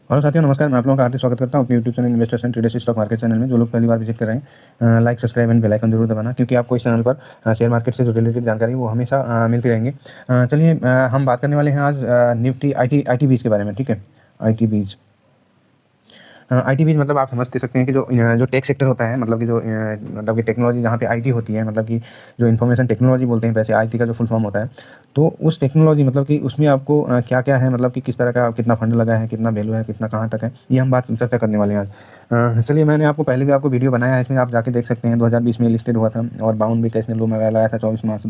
और साथियों नमस्कार, मैं आप लोगों का हार्दिक स्वागत करता हूँ अपने YouTube channel investors and traders stock market channel में। जो लोग पहली बार विजिट कर रहे हैं, like subscribe and bell icon जरूर दबाना, क्योंकि आपको इस चैनल पर शेयर मार्केट से जो रिलेटेड जानकारी वो हमेशा मिलती रहेंगी। चलिए, हम बात करने वाले हैं आज निफ्टी आई टी बीज के बारे में। ठीक है, आई टी बीज मतलब आप समझ सकते हैं कि जो टेक सेक्टर होता है, मतलब कि मतलब कि टेक्नोलॉजी जहाँ पे आईटी होती है, मतलब कि जो इन्फॉर्मेशन टेक्नोलॉजी बोलते हैं, वैसे आईटी का जो फुल फॉर्म होता है। तो उस टेक्नोलॉजी मतलब कि उसमें आपको क्या क्या है, मतलब कि किस तरह का कितना फंड लगा है, कितना वैल्यू है, कितना कहाँ तक है, ये हम बात चर्चा करने वाले हैं आज। चलिए, मैंने आपको पहले भी आपको वीडियो बनाया है, इसमें आप जाके देख सकते हैं। 2020 में लिस्टेड हुआ था और बाउंड भी का इसने लो लगाया था 24 मार्च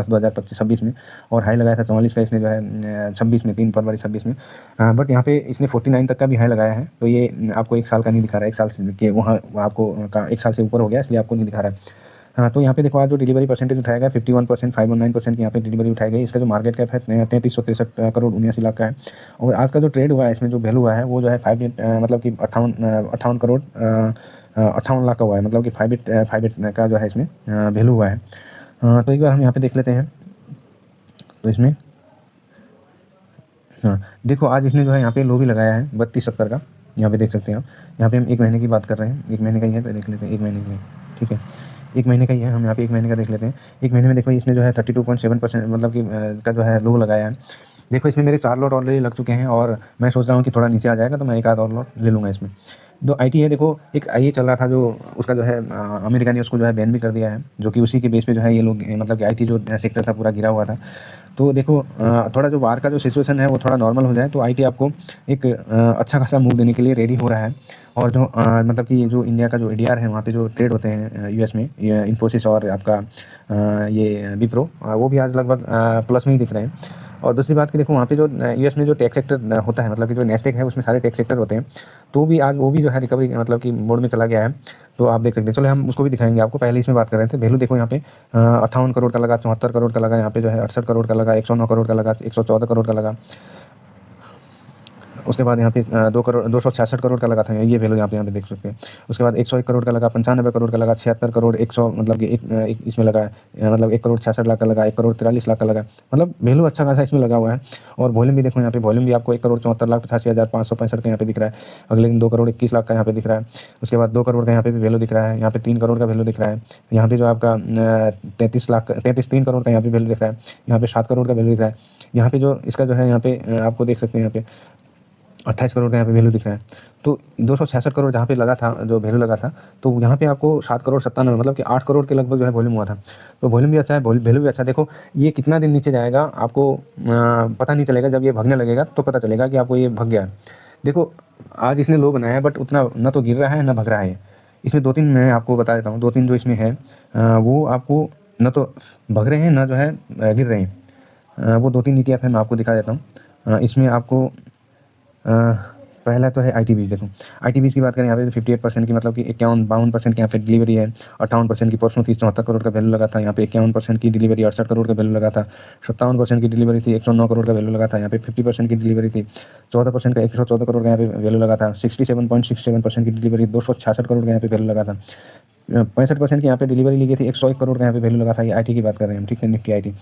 2026 में, और हाई लगाया था 44 का इसने जो है 26 में, 3 फरवरी 26 में। बट यहाँ पे इसने 49 तक का भी हाई लगाया है, तो ये आपको एक साल का नहीं दिखा रहा है, एक साल के वहाँ आपको एक साल से ऊपर हो गया, इसलिए आपको नहीं दिखा रहा है। हाँ, तो यहाँ पे देखो आज जो डिलीवरी परसेंटेज उठाया गया 51%, 519% की यहाँ पे डिलीवरी उठाई गई। इसका जो मार्केट कैप है 3363 करोड़ 79 लाख का है। और आज का जो ट्रेड हुआ है, इसमें जो वैल्यू हुआ है वो जो है मतलब कि 58 करोड़ 58 लाख का हुआ है, मतलब कि 58 का जो है इसमें वैल्यू हुआ है। तो एक बार हम यहाँ पे देख लेते हैं। तो इसमें हाँ, देखो आज इसने जो है यहाँ पे लो भी लगाया है 3270 का, यहाँ पे देख सकते हैं आप। यहाँ पे हम एक महीने की बात कर रहे हैं, एक महीने का ही है, तो देख लेते हैं एक महीने की है। ठीक है, एक महीने का ही है, हम यहाँ पे एक महीने का देख लेते हैं। एक महीने में देखो इसने जो है 32.7% मतलब कि का जो है लो लगाया है। देखो इसमें मेरे 4 लॉट ऑलरेडी लग चुके हैं, और मैं सोच रहा हूँ कि थोड़ा नीचे आ जाएगा तो मैं एक आध और लॉट ले लूँगा इसमें। जो आईटी है, देखो एक ये चल रहा था, जो उसका जो है अमेरिका ने उसको जो है बैन भी कर दिया है, जो कि उसी के बेस पे जो है ये लोग मतलब कि आईटी जो सेक्टर था पूरा गिरा हुआ था। तो देखो थोड़ा जो बाहर का जो सिचुएशन है वो थोड़ा नॉर्मल हो जाए तो आईटी आपको एक अच्छा खासा मूव देने के लिए रेडी हो रहा है। और जो मतलब कि जो इंडिया का जो एडीआर है, वहाँ पे जो ट्रेड होते हैं यूएस में, ये इन्फोसिस और आपका ये विप्रो, वो भी आज लगभग प्लस में ही दिख रहे हैं। और दूसरी बात कि देखो वहाँ पे जो यूएस में जो टेक सेक्टर होता है, मतलब कि जो नेस्टेक है उसमें सारे टेक सेक्टर होते हैं, तो भी आज वो भी जो है रिकवरी मतलब कि मोड में चला गया है। तो आप देख सकते हैं, चलो हम उसको भी दिखाएंगे आपको। पहले इसमें बात कर रहे थे वैल्यू, देखो यहाँ पे 58 करोड़ का लगा, 74 करोड़ का लगा, यहाँ पे जो है 68 करोड़ का लगा, 109 करोड़ का लगा, 114 करोड़ का लगा। उसके बाद यहाँ पे 266 करोड़ का लगा था, ये वैल्यू यहाँ पे देख सकते हैं। उसके बाद 101 करोड़ का लगा, 95 करोड़ का लगा, 76 करोड़ 100 मतलब कि एक इसमें लगा है, मतलब 1 करोड़ 66 लाख का लगा, 1 करोड़ 43 लाख का लगा। मतलब वैल्यू अच्छा खासा इसमें लगा हुआ है। और वॉल्यूम भी देखो, यहाँ पे वॉल्यूम भी आपको 1 करोड़ 74,85,565 का यहाँ पे दिख रहा है। अगले दिन 2 करोड़ 21 लाख का यहाँ पे दिख रहा है। उसके बाद 2 करोड़ का यहाँ पे भी वैल्यू दिख रहा है, यहाँ पे 3 करोड़ का वैल्यू दिख रहा है। यहाँ पे जो आपका 3 करोड़ का यहाँ पे वैल्यू दिख रहा है, यहाँ पे 7 करोड़ का वैल्यू दिख रहा है। यहाँ पे जो इसका जो है यहाँ पे आपको देख सकते हैं, यहाँ पे 28 करोड़ का यहाँ पे वैल्यू दिख रहा है। तो 266 करोड़ जहाँ पे लगा था, जो वैल्यू लगा था, तो यहाँ पे आपको 7 करोड़ 97 मतलब कि 8 करोड़ के लगभग जो है वॉल्यूम हुआ था। तो वॉल्यूम भी अच्छा है, वैल्यू भी अच्छा है। देखो ये कितना दिन नीचे जाएगा आपको पता नहीं चलेगा, जब ये भगने लगेगा तो पता चलेगा कि आपको ये भग गया है। देखो आज इसने लो बनाया है, बट उतना ना तो गिर रहा है ना भग रहा है। इसमें 2-3 मैं आपको बता देता हूँ, 2-3 जो इसमें है वो आपको न तो भग रहे हैं ना जो है गिर रहे हैं। वो 2-3 ईटीएफ है, मैं आपको दिखा देता हूँ। इसमें आपको पहला तो है आईटीबीज। देखो आईटीबीज की बात करें, यहाँ पे 58% की मतलब कि 51-52% की यहाँ पे डिलीवरी है। 58% की परसों थी, 74 करोड़ का वैल्यू लगा था। यहाँ पे 51% की डिलीवरी, 68 करोड़ का वैल्यू लगा था। 57% की डिलीवरी थी, 109 करोड़ का वैल्यू लगा था। यहाँ पे 50% की डिलीवरी थी, 14% का 114 करोड़ का यहाँ पे वैल्यू लगा था। 67.67% की डिलीवरी, 266 करोड़ का यहाँ पे वैल्यू लगा था। 65% की यहाँ पे डिलीवरी ली गई थी, 101 करोड़ का यहाँ पे वैल्यू लगा था। ये आईटी की बात कर रहे हैं हम, ठीक है, निफ्टी आईटी।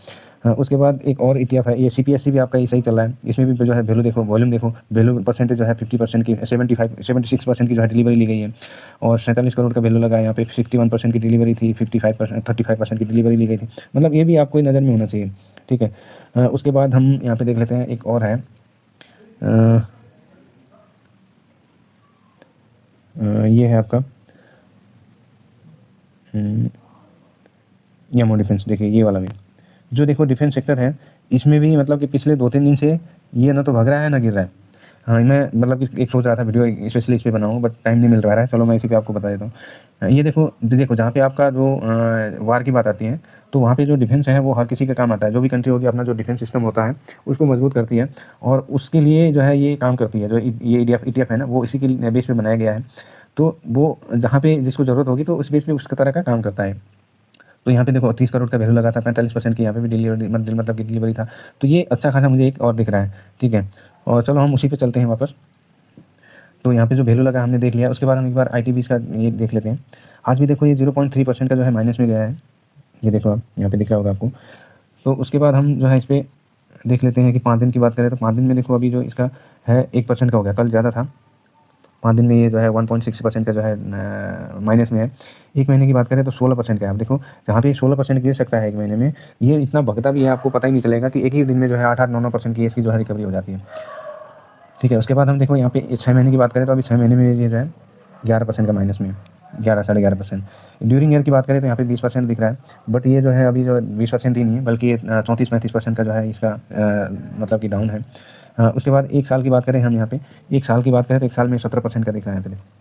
उसके बाद एक और ईटीएफ है, ये सीपीएससी भी आपका ये सही चल रहा है। इसमें भी जो है वैल्यू देखो, वॉल्यूम देखो, वैल्यू परसेंटेज जो है 50% की, 76% की जो है डिलीवरी ली गई है। और 47 करोड़ का वैल्यू लगा, यहाँ पे 61% की डिलीवरी थी, 35% की डिलीवरी ली गई थी। मतलब ये भी आपको नज़र में होना चाहिए, ठीक है। उसके बाद हम यहाँ पे देख लेते हैं, एक और है ये है आपका यमो डिफेंस। देखिए ये वाला भी, जो देखो डिफेंस सेक्टर है, इसमें भी मतलब कि पिछले 2-3 दिन से ये ना तो भग रहा है ना गिर रहा है। हाँ, मैं मतलब कि एक सोच रहा था वीडियो स्पेशली इस पे बनाऊँ, बट टाइम नहीं मिल रहा है। चलो मैं इसी पे आपको बता देता हूँ। ये देखो जहाँ पे आपका जो वार की बात आती है, तो वहाँ पे जो डिफेंस है वो हर किसी का काम आता है। जो भी कंट्री होगी, अपना जो डिफेंस सिस्टम होता है उसको मजबूत करती है, और उसके लिए जो है ये काम करती है। जो ये ईटीएफ है ना, वो इसी के बेस पे बनाया गया है। तो वो जहाँ पे जिसको ज़रूरत होगी तो उस बेस पे उस तरह का काम करता है। तो यहाँ पे देखो 30 करोड़ का वैल्यू लगा था, 45% की यहाँ पे भी डिलीवरी मतलब कि डिलीवरी था। तो ये अच्छा खासा मुझे एक और दिख रहा है, ठीक है। और चलो हम उसी पे चलते हैं वापस। तो यहाँ पे जो वैल्यू लगा हमने देख लिया। उसके बाद हम एक बार आईटीबीज का ये देख लेते हैं। आज भी देखो ये 0.3% का जो है माइनस में गया है, ये देखो आप यहाँ पे दिख रहा होगा आपको। तो उसके बाद हम जो है इस पर देख लेते हैं कि 5 दिन की बात करें तो 5 दिन में देखो अभी जो इसका है 1% का हो गया, कल ज़्यादा था। 5 दिन में ये जो है 1.6% का जो है माइनस में है। 1 महीने की बात करें तो 16% का है। अब देखो जहाँ पे 16% गिर सकता है 1 महीने में, ये इतना भगता भी है, आपको पता ही नहीं चलेगा कि एक ही दिन में जो है 8-8, 9-9% की इसकी जो है रिकवरी हो जाती है। ठीक है, उसके बाद हम देखो यहाँ पे 6 महीने की बात करें तो अभी 6 महीने में ये जो है 11% का माइनस में है, 11 साढ़े 11%। ड्यूरिंग ईयर की बात करें तो यहाँ पे 20% दिख रहा है, बट ये जो है अभी जो 20% ही नहीं है, बल्कि ये 34-35% का जो है इसका मतलब कि डाउन है। उसके बाद 1 साल की बात करें हम यहाँ पे, 1 साल की बात करें तो 1 साल में 17% का दिख रहा है यहाँ पे,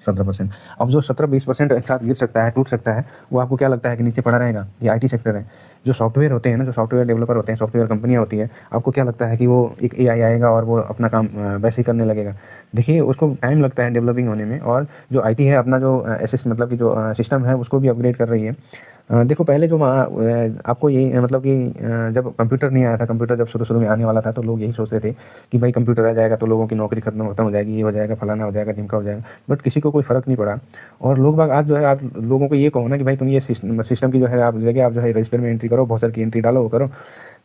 17%। अब जो 17-20% एक साथ गिर सकता है, टूट सकता है, वो आपको क्या लगता है कि नीचे पड़ा रहेगा? ये आईटी सेक्टर है, जो सॉफ्टवेयर होते हैं ना, जो सॉफ्टवेयर डेवलपर होते हैं, सॉफ्टवेयर कंपनियाँ होती है, आपको क्या लगता है कि वो एक एआई आएगा और वो अपना काम वैसे ही करने लगेगा? देखिए उसको टाइम लगता है डेवलपिंग होने में, और जो आईटी है अपना जो एसएस मतलब कि जो सिस्टम है उसको भी अपग्रेड कर रही है। देखो पहले जो आपको ये मतलब कि जब कंप्यूटर नहीं आया था, कंप्यूटर जब शुरू-शुरू में आने वाला था तो लोग यही सोच रहे थे कि भाई कंप्यूटर आ जाएगा तो लोगों की नौकरी खत्म हो जाएगी, ये हो जाएगा, फलाना हो जाएगा, ढिमका हो जाएगा। बट किसी को कोई फ़र्क नहीं पड़ा, और लोग बाग आज जो है, आप लोगों को ये कहो ना कि भाई तुम ये सिस्टम की जो है आप जगह आप जो है रजिस्टर में एंट्री करो, वाउचर की एंट्री डालो, वो करो।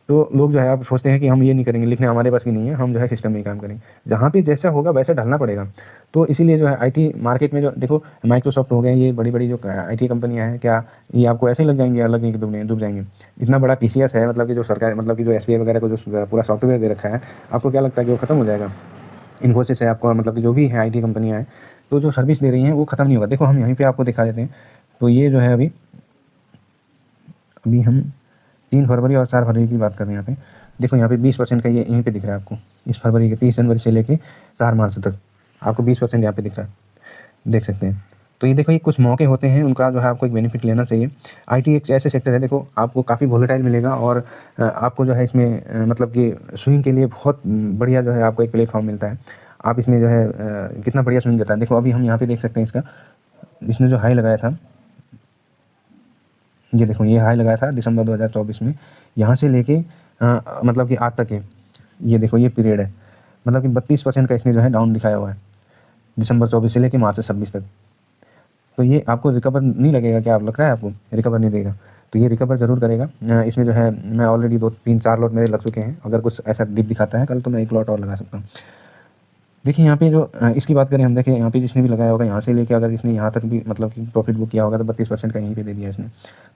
तो लोग जो है आप सोचते हैं कि हम ये नहीं करेंगे, लिखने हमारे पास की नहीं है, हम जो है सिस्टम में ही काम करेंगे। जहाँ पे जैसा होगा वैसा ढलना पड़ेगा। तो इसीलिए जो है आईटी मार्केट में जो देखो माइक्रोसॉफ्ट हो गए, ये बड़ी-बड़ी जो आईटी कंपनियाँ हैं, क्या ये आपको ऐसे ही लग जाएँगी, अलग नहीं कि डूब जाएँगी? इतना बड़ा टीसीएस है, मतलब कि जो सरकार मतलब कि जो एसबीआई वगैरह को जो पूरा सॉफ्टवेयर दे रखा है, आपको क्या लगता है कि वो खत्म हो जाएगा? इन्फोसिस है, आपको मतलब कि जो भी है आईटी कंपनियाँ हैं, तो जो सर्विस दे रही हैं वो खत्म नहीं होगा। देखो हम यहीं पे आपको दिखा देते हैं। तो ये जो है अभी अभी हम 3 फरवरी और 4 फरवरी की बात कर रहे हैं यहाँ पे। देखो यहाँ पे 20% का ये यहीं पे दिख रहा है आपको। इस फरवरी के 30 जनवरी से लेके 4 मार्च तक आपको 20% यहाँ पे दिख रहा है, देख सकते हैं। तो ये देखो ये कुछ मौके होते हैं, उनका जो है आपको एक बेनिफिट लेना चाहिए। आईटी एक ऐसे सेक्टर है, देखो आपको काफ़ी वोलेटाइल मिलेगा, और आपको जो है इसमें मतलब कि स्विंग के लिए बहुत बढ़िया जो है आपको एक प्लेटफ़ॉर्म मिलता है। आप इसमें जो है कितना बढ़िया स्विंग देता है। देखो अभी हम यहाँ पे देख सकते हैं इसका, इसने जो हाई लगाया था, ये देखो ये हाई लगाया था दिसंबर 2024 में, यहाँ से लेके मतलब कि आज तक है। ये देखो ये पीरियड है, मतलब कि 32% का इसने जो है डाउन दिखाया हुआ है, दिसंबर 24 से लेके मार्च 26 तक। तो ये आपको रिकवर नहीं लगेगा क्या? आप लग रहा है आपको रिकवर नहीं देगा? तो ये रिकवर ज़रूर करेगा। इसमें जो है मैं ऑलरेडी 2-3-4 लॉट मेरे लग चुके हैं। अगर कुछ ऐसा डिप दिखाता है कल तो मैं 1 लॉट और लगा सकता हूँ। देखिए यहाँ पे जो इसकी बात करें हम, देखें यहाँ पे जिसने भी लगाया होगा यहाँ से लेके अगर इसने यहाँ तक भी मतलब कि प्रॉफिट बुक किया होगा तो 32% का यहीं पे दे दिया इसने।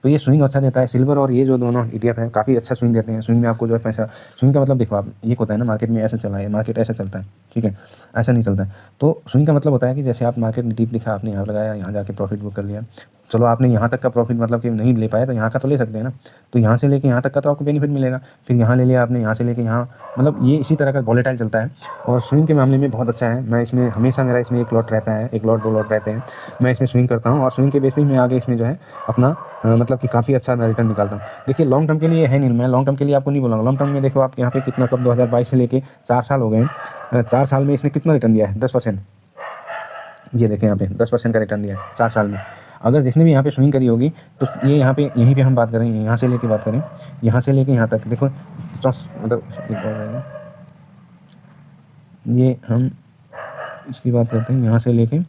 तो ये स्विंग अच्छा देता है। सिल्वर और ये जो दोनों ईटीएफ हैं काफ़ी अच्छा स्विंग देते हैं। स्विंग में आपको जो है पैसा, स्विंग का मतलब देखो आप, ये होता है ना मार्केट में ऐसा चला है, मार्केट ऐसा चलता है, ठीक है, ऐसा नहीं चलता है। तो स्विंग का मतलब होता है कि जैसे आप मार्केट में डीप दिखा, आपने यहाँ लगाया, यहाँ जाके प्रॉफिट बुक कर लिया, चलो आपने यहाँ तक का प्रॉफिट मतलब कि नहीं ले पाया तो यहाँ का तो ले सकते हैं ना। तो यहाँ से लेके यहाँ तक का तो आपको बेनिफिट मिलेगा, फिर यहाँ ले लिया आपने, यहाँ से लेके यहाँ, मतलब ये इसी तरह का वॉलेटाइल चलता है। और स्विंग के मामले में बहुत अच्छा है। मैं इसमें हमेशा मेरा इसमें 1 लॉट रहता है, 1 लॉट 2 लॉट रहते हैं। मैं इसमें स्विंग करता हूँ और स्विंग के बेस पे मैं आगे इसमें जो है अपना मतलब कि काफ़ी अच्छा मैं रिटर्न निकालता हूँ। देखिए लॉन्ग टर्म के लिए है नहीं, मैं लॉन्ग टर्म के लिए आपको नहीं बोलूँगा। लॉन्ग टर्म में देखो आप यहाँ पे कितना, कब 2022 से लेके 4 साल हो गए हैं। 4 साल में इसने कितना रिटर्न दिया है? 10%। ये देखें यहाँ पे 10% का रिटर्न दिया है 4 साल में। अगर जिसने भी यहाँ पे स्विंग करी होगी तो ये यहाँ पे, यहीं पे हम बात करें, यहाँ से लेके बात करें, यहाँ से लेके यहाँ तक देखो मतलब ये हम इसकी बात करते हैं, यहाँ से लेके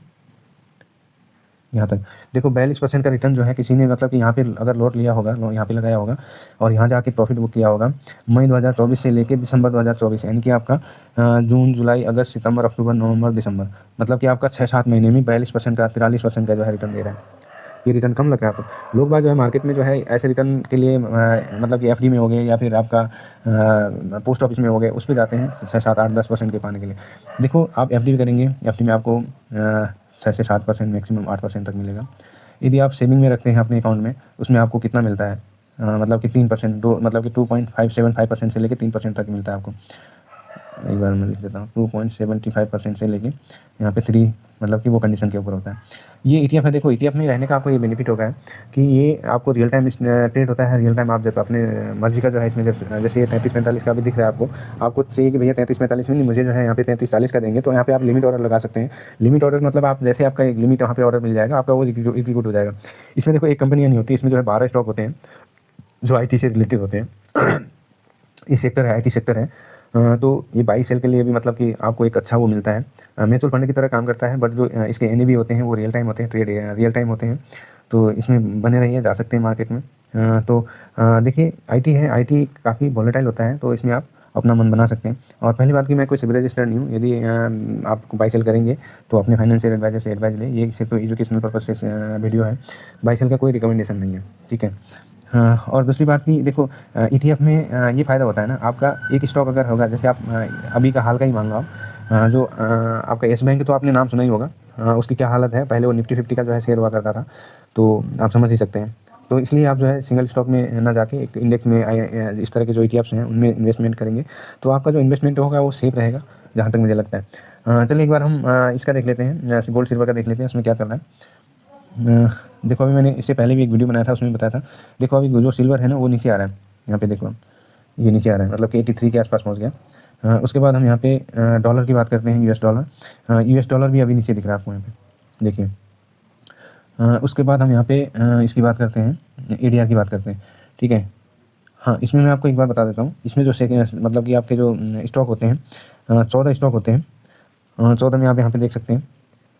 यहाँ तक देखो 42% का रिटर्न जो है किसी ने मतलब कि यहाँ पे अगर लॉट लिया होगा, यहाँ पे लगाया होगा और यहाँ जाके प्रॉफिट बुक किया होगा मई 2024 से लेके दिसंबर 2024, यानी कि आपका जून जुलाई अगस्त सितंबर अक्टूबर नवंबर दिसंबर, मतलब कि आपका 6-7 महीने में 42% का 43% का जो है रिटर्न दे रहा है। ये रिटर्न कम लग रहा है आपको? लोग बाग जो है मार्केट में जो है ऐसे रिटर्न के लिए मतलब कि एफडी में हो गए या फिर आपका पोस्ट ऑफिस में हो गए, उस पे जाते हैं 6-7-8-10% के पाने के लिए। देखो आप एफडी भी करेंगे, एफडी में आपको 6 से 7% मैक्सिमम 8% तक मिलेगा। यदि आप सेविंग में रखते हैं अपने अकाउंट में, उसमें आपको कितना मिलता है? मतलब कि 3%, दो मतलब कि 2.575% से लेके 3% तक मिलता है आपको। एक बार मैं लिख देता हूँ, 2.75% से लेके यहाँ पे 3, मतलब कि वो कंडीशन के ऊपर होता है। ये ईटीएफ है। देखो ईटीएफ में रहने का आपको ये बेनिफिट होगा है कि ये आपको रियल टाइम ट्रेड होता है। रियल टाइम आप जब अपने मर्जी का जो है इसमें, जब जैसे ये 33-45 का भी दिख रहा है आपको चाहिए कि भैया 33-45 में नहीं, मुझे जो है यहाँ पे 33-40 का देंगे, तो यहाँ पे आप लिमिट ऑर्डर लगा सकते हैं। लिमिट ऑर्डर मतलब आप जैसे आपका एक लिमिट वहाँ पे ऑर्डर मिल जाएगा, आपका वो एग्जीक्यूट हो जाएगा। इसमें देखो एक कंपनियाँ नहीं होती, इसमें जो है 12 स्टॉक होते हैं जो आई से रिलेटेड होते हैं। ये सेक्टर है, आईटी सेक्टर है। तो ये बाई सेल के लिए भी मतलब कि आपको एक अच्छा वो मिलता है। म्यूचुअल फंड की तरह काम करता है, बट जो इसके एनएवी होते हैं वो रियल टाइम होते हैं, ट्रेड रियल टाइम होते हैं। तो इसमें बने रहिए, जा सकते हैं मार्केट में। तो देखिए आईटी है, आईटी काफ़ी वॉलेटाइल होता है, तो इसमें आप अपना मन बना सकते हैं। और पहली बात कि मैं कोई सेबी रजिस्टर्ड नहीं हूँ। यदि आप बाई सेल करेंगे तो अपने फाइनेंशियल एडवाइजर से एडवाइस लें। ये सिर्फ एजुकेशनल पर्पज से वीडियो है, बाई सेल का कोई रिकमेंडेशन नहीं है, ठीक है। हाँ, और दूसरी बात कि देखो ETF में ये फ़ायदा होता है ना, आपका एक स्टॉक अगर होगा, जैसे आप अभी का हाल का ही मान लो आप, जो आपका येस बैंक तो आपने नाम सुना ही होगा। उसकी क्या हालत है, पहले वो निफ्टी 50 का जो है शेयर हुआ करता था, तो आप समझ ही सकते हैं। तो इसलिए आप जो है सिंगल स्टॉक में ना जाके एक इंडेक्स में इस तरह के जो ETFs हैं उनमें इन्वेस्टमेंट करेंगे, तो आपका जो इन्वेस्टमेंट होगा वो सेफ रहेगा, जहाँ तक मुझे लगता है। चलिए एक बार हम इसका देख लेते हैं, गोल्ड सिल्वर का देख लेते हैं, उसमें क्या चल रहा है। देखो अभी मैंने इससे पहले भी एक वीडियो बनाया था, उसमें बताया था। देखो अभी जो सिल्वर है ना वो नीचे आ रहा है, यहाँ पे देखो ये नीचे आ रहा है, मतलब कि 83 के आसपास पहुँच गया। उसके बाद हम यहाँ पे डॉलर की बात करते हैं, US डॉलर। US डॉलर भी अभी नीचे दिख रहा है आपको यहाँ पे, देखिए। उसके बाद हम यहाँ पे इसकी बात करते हैं, ADR की बात करते हैं, ठीक है। हाँ, इसमें मैं आपको एक बार बता देता हूँ, इसमें जो मतलब कि आपके जो स्टॉक होते हैं, 14 स्टॉक होते हैं। 14 में आप यहाँ पे देख सकते हैं,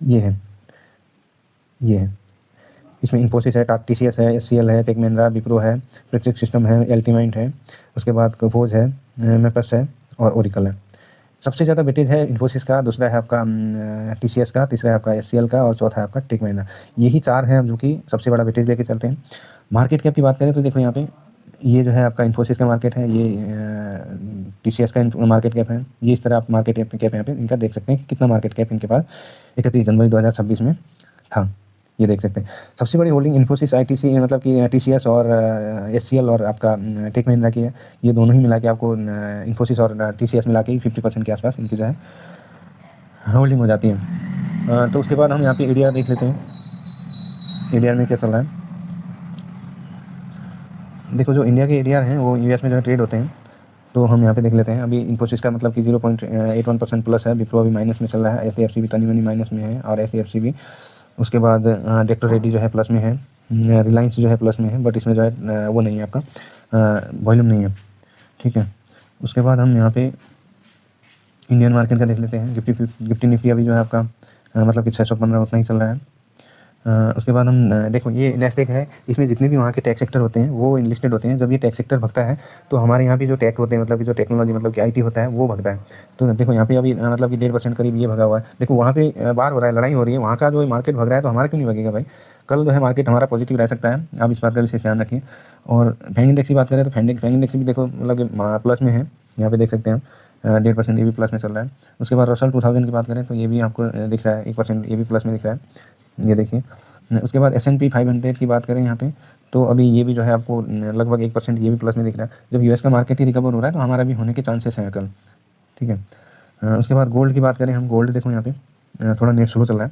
ये है, ये है। इसमें इन्फोसिस है, TCS है, SCL है, टेक महिंद्रा, विप्रो है, प्रेस्टिज सिस्टम है, अल्टीमाइंट है, उसके बाद कफोज है, मैपस है और ओरिकल है। सबसे ज़्यादा वेटेज है इन्फोसिस का, दूसरा है आपका TCS का, तीसरा है आपका SCL का और चौथा है आपका टेक महिंद्रा। यही 4 हैं जो कि सबसे बड़ा वेटेज लेके चलते हैं। मार्केट कैप की बात करें तो देखो यहाँ पे ये जो है आपका इन्फोसिस का मार्केट है, ये TCS का मार्केट कैप है। ये इस तरह आप मार्केट कैप यहाँ पे इनका देख सकते हैं कि कितना मार्केट कैप इनके पास 31 जनवरी 2026 में था, ये देख सकते हैं। सबसे बड़ी होल्डिंग इन्फोसिस ITC मतलब कि TCS और SCL और आपका टेक महिंद्रा की है। ये दोनों ही मिला के आपको इन्फोसिस और TCS मिला के 50% के आसपास इनकी जो है होल्डिंग हो जाती है। तो उसके बाद हम यहाँ पे ADR देख लेते हैं, ADR में क्या चल रहा है। देखो जो इंडिया के ADR हैं वो US में जो है ट्रेड होते हैं, तो हम यहाँ पे देख लेते हैं। अभी इन्फोसिस का मतलब कि 0.81% प्लस है, विप्रो अभी माइनस में चल रहा है, SDFC भी तनी मनी माइनस में है और SDFC भी। उसके बाद डेक्टर रेड्डी जो है प्लस में है, रिलायंस जो है प्लस में है, बट इसमें जो है वो नहीं है आपका वॉल्यूम नहीं है, ठीक है। उसके बाद हम यहाँ पे इंडियन मार्केट का देख लेते हैं। निफ्टी निफ्टी अभी जो है आपका मतलब कि 615 उतना ही चल रहा है। उसके बाद हम देखो ये नैस्डैक है, इसमें जितने भी वहाँ के टेक सेक्टर होते हैं वो लिस्टेड होते हैं। जब ये टेक सेक्टर भगता है तो हमारे यहाँ भी जो टेक होते हैं, मतलब कि जो टेक्नोलॉजी मतलब कि IT होता है वो भगता है। तो देखो यहाँ पे अभी मतलब कि 1.5% करीब ये भगा हुआ है। देखो वहाँ पे बार हो रहा है, लड़ाई हो रही है, वहाँ का जो मार्केट भग रहा है तो हमारा क्यों नहीं भगेगा भाई। कल जो है मार्केट हमारा पॉजिटिव रह सकता है, आप इस बात का विशेष ध्यान रखिए। और फैंग इंडेक्स की बात करें तो फैंग इंडेक्स भी देखो मतलब कि प्लस में है, यहाँ पे देख सकते हैं 1.5% ये भी प्लस में चल रहा है। उसके बाद रसल 2000 की बात करें तो ये भी आपको दिख रहा है 1%, ये भी प्लस में दिख रहा है, ये देखिए। उसके बाद S&P 500 की बात करें यहाँ पे तो अभी ये भी जो है आपको लगभग 1% ये भी प्लस में दिख रहा है। जब US का मार्केट ही रिकवर हो रहा है तो हमारा भी होने के चांसेस हैं कल, ठीक है। उसके बाद गोल्ड की बात करें हम, गोल्ड देखो यहाँ पे थोड़ा नेट स्लो चल रहा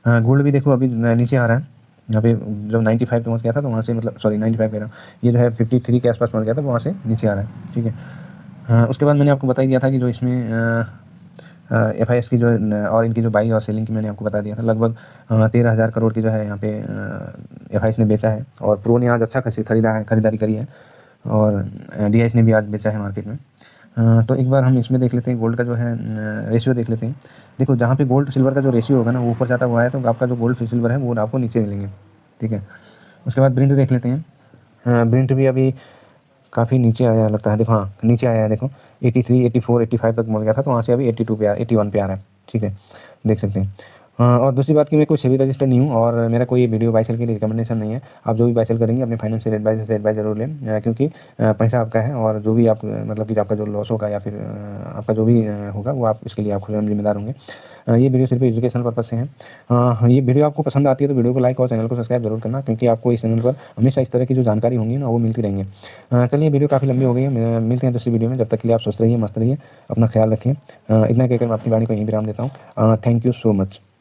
है। गोल्ड भी देखो अभी नीचे आ रहा है, यहाँ पे जब 95 पे पहुँच गया था तो वहाँ से मतलब 95 कह रहा हूँ, ये जो है 53 के आसपास पहुँच गया था, वहाँ से नीचे आ रहा है, ठीक है। उसके बाद मैंने आपको बता ही दिया था कि जो इसमें FIS की जो और इनकी जो बाई और सेलिंग की मैंने आपको बता दिया था। लगभग 13,000 करोड़ की जो है यहाँ पे FIS ने बेचा है और प्रो ने आज अच्छा खरीदारी करी है और DIS ने भी आज बेचा है मार्केट में। तो एक बार हम इसमें देख लेते हैं गोल्ड का जो है रेशियो देख लेते हैं। देखो जहाँ पे गोल्ड सिल्वर का जो रेशियो होगा ना वो ऊपर जाता हुआ है तो आपका जो गोल्ड सिल्वर है वो आपको नीचे मिलेंगे, ठीक है। उसके बाद ब्रिंट देख लेते हैं। ब्रिंट भी अभी काफ़ी नीचे आया लगता है, देखो हाँ नीचे आया है, देखो 83, 84, 85 तक पहुँच गया था, तो वहाँ से अभी 82 पे 81 पे आ रहा है, ठीक है, देख सकते हैं। हाँ, और दूसरी बात कि मैं कोई सेबी रजिस्टर नहीं हूँ और मेरा कोई वीडियो बाई सेल के लिए रिकमेंडेशन नहीं है। आप जो भी बाई सेल करेंगे अपने फाइनेंशियल एडवाइजर से एडवाइस जरूर लें, क्योंकि पैसा आपका है और जो भी आप मतलब कि आपका जो लॉस होगा या फिर आपका जो भी होगा वो आप इसके लिए आप खुद जिम्मेदार होंगे। ये वीडियो सिर्फ एजुकेशनल पर्पज़ से है। हाँ, ये वीडियो आपको पसंद आती है तो वीडियो को लाइक और चैनल को सब्सक्राइब जरूर करना, क्योंकि आपको इस चैनल पर हमेशा इस तरह की जो जानकारी होंगी ना वो मिलती रहेंगी। चलिए वीडियो काफ़ी लंबी हो गई है, मिलते हैं दूसरी वीडियो में। जब तक के लिए आप स्वस्थ रहिए, मस्त रहिए, अपना ख्याल रखिए। इतना कहकर मैं अपनी वाणी को यहीं विराम देता हूँ। Thank you so much.